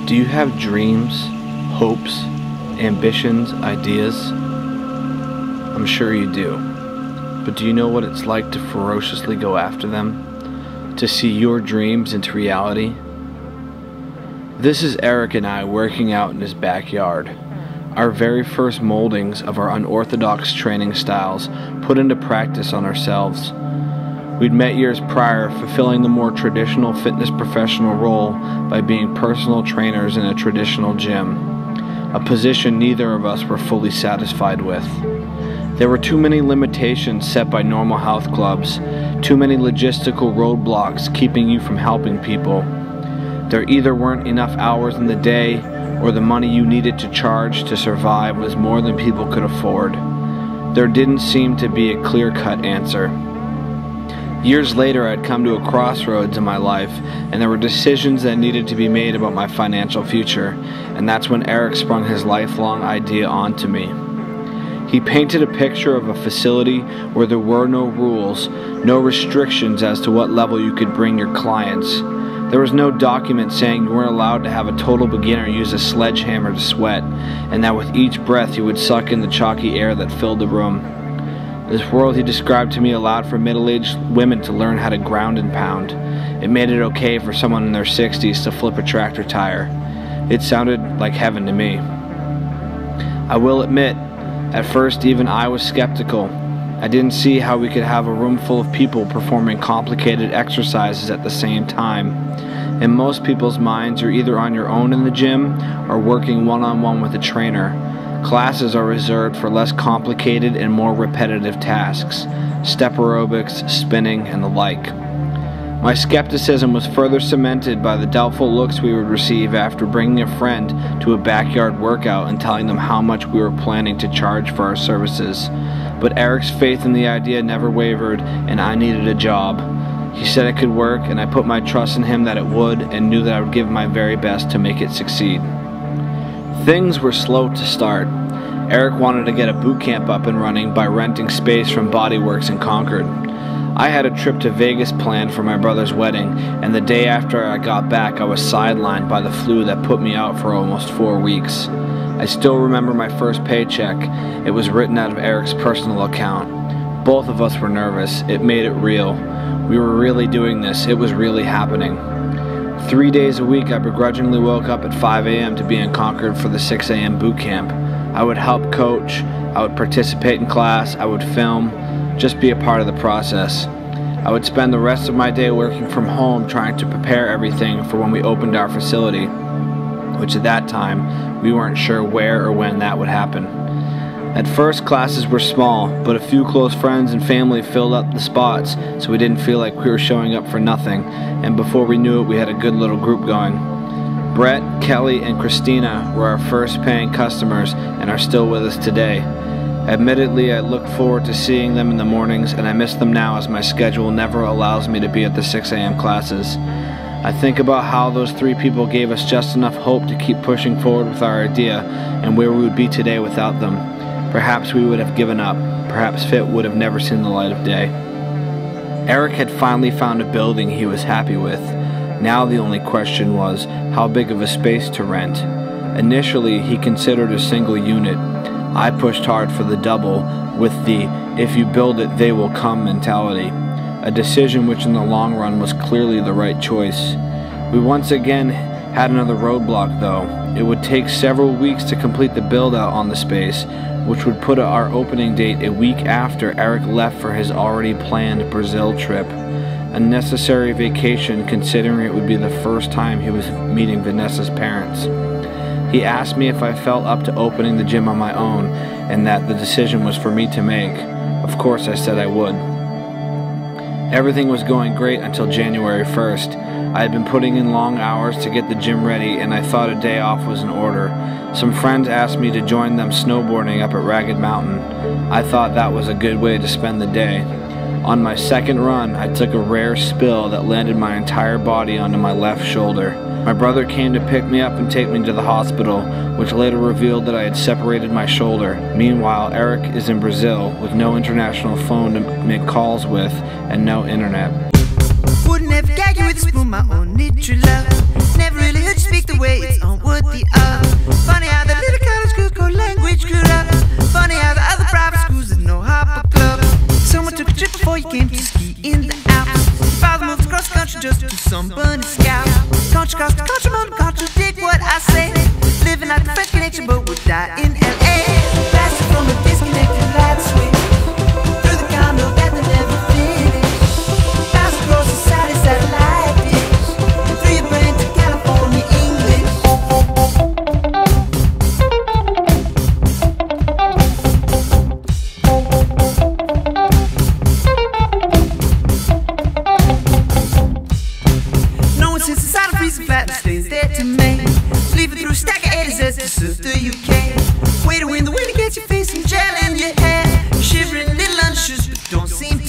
Do you have dreams, hopes, ambitions, ideas? I'm sure you do. But do you know what it's like to ferociously go after them? To see your dreams into reality? This is Eric and I working out in his backyard. Our very first moldings of our unorthodox training styles put into practice on ourselves. We'd met years prior, fulfilling the more traditional fitness professional role by being personal trainers in a traditional gym, a position neither of us were fully satisfied with. There were too many limitations set by normal health clubs, too many logistical roadblocks keeping you from helping people. There either weren't enough hours in the day, or the money you needed to charge to survive was more than people could afford. There didn't seem to be a clear-cut answer. Years later, I'd come to a crossroads in my life, and there were decisions that needed to be made about my financial future, and that's when Eric sprung his lifelong idea onto me. He painted a picture of a facility where there were no rules, no restrictions as to what level you could bring your clients. There was no document saying you weren't allowed to have a total beginner use a sledgehammer to sweat, and that with each breath you would suck in the chalky air that filled the room. This world he described to me allowed for middle-aged women to learn how to ground and pound. It made it okay for someone in their 60s to flip a tractor tire. It sounded like heaven to me. I will admit, at first even I was skeptical. I didn't see how we could have a room full of people performing complicated exercises at the same time. In most people's minds, you're either on your own in the gym or working one-on-one with a trainer. Classes are reserved for less complicated and more repetitive tasks, step aerobics, spinning, and the like. My skepticism was further cemented by the doubtful looks we would receive after bringing a friend to a backyard workout and telling them how much we were planning to charge for our services. But Eric's faith in the idea never wavered, and I needed a job. He said it could work, and I put my trust in him that it would, and knew that I would give my very best to make it succeed. Things were slow to start. Eric wanted to get a boot camp up and running by renting space from Bodyworks in Concord. I had a trip to Vegas planned for my brother's wedding, and the day after I got back I was sidelined by the flu that put me out for almost 4 weeks. I still remember my first paycheck. It was written out of Eric's personal account. Both of us were nervous. It made it real. We were really doing this. It was really happening. 3 days a week I begrudgingly woke up at 5 a.m. to be in Concord for the 6 a.m. boot camp. I would help coach, I would participate in class, I would film, just be a part of the process. I would spend the rest of my day working from home trying to prepare everything for when we opened our facility, which at that time we weren't sure where or when that would happen. At first, classes were small, but a few close friends and family filled up the spots so we didn't feel like we were showing up for nothing, and before we knew it we had a good little group going. Brett, Kelly, and Christina were our first paying customers and are still with us today. Admittedly, I look forward to seeing them in the mornings, and I miss them now as my schedule never allows me to be at the 6 a.m. classes. I think about how those 3 people gave us just enough hope to keep pushing forward with our idea, and where we would be today without them. Perhaps we would have given up. Perhaps FIT would have never seen the light of day. Eric had finally found a building he was happy with. Now the only question was how big of a space to rent. Initially, he considered a single unit. I pushed hard for the double with the "if you build it, they will come" mentality, a decision which in the long run was clearly the right choice. We once again had another roadblock though. It would take several weeks to complete the build-out on the space, which would put our opening date a week after Eric left for his already planned Brazil trip. A necessary vacation considering it would be the first time he was meeting Vanessa's parents. He asked me if I felt up to opening the gym on my own and that the decision was for me to make. Of course I said I would. Everything was going great until January 1st. I had been putting in long hours to get the gym ready, and I thought a day off was in order. Some friends asked me to join them snowboarding up at Ragged Mountain. I thought that was a good way to spend the day. On my second run, I took a rare spill that landed my entire body onto my left shoulder. My brother came to pick me up and take me to the hospital, which later revealed that I had separated my shoulder. Meanwhile, Eric is in Brazil with no international phone to make calls with and no internet. Wouldn't have gagged you with a spoon, my only true love. Never really heard you speak the way it's on. to sunburned scalp. Country cross to country, mountain contradict what I say. Living like a French connection, but would die in LA. Blasted from a disconnected light switch through the condo that they never finished. Bounced across the satellite dish through your brain to California English. No one sits inside a freezing flat and stays there to me. Leave it through a stack of 80s to surf the UK. Way to win the wind to get your face and gel in your hair. Shivering little undershoots but don't seem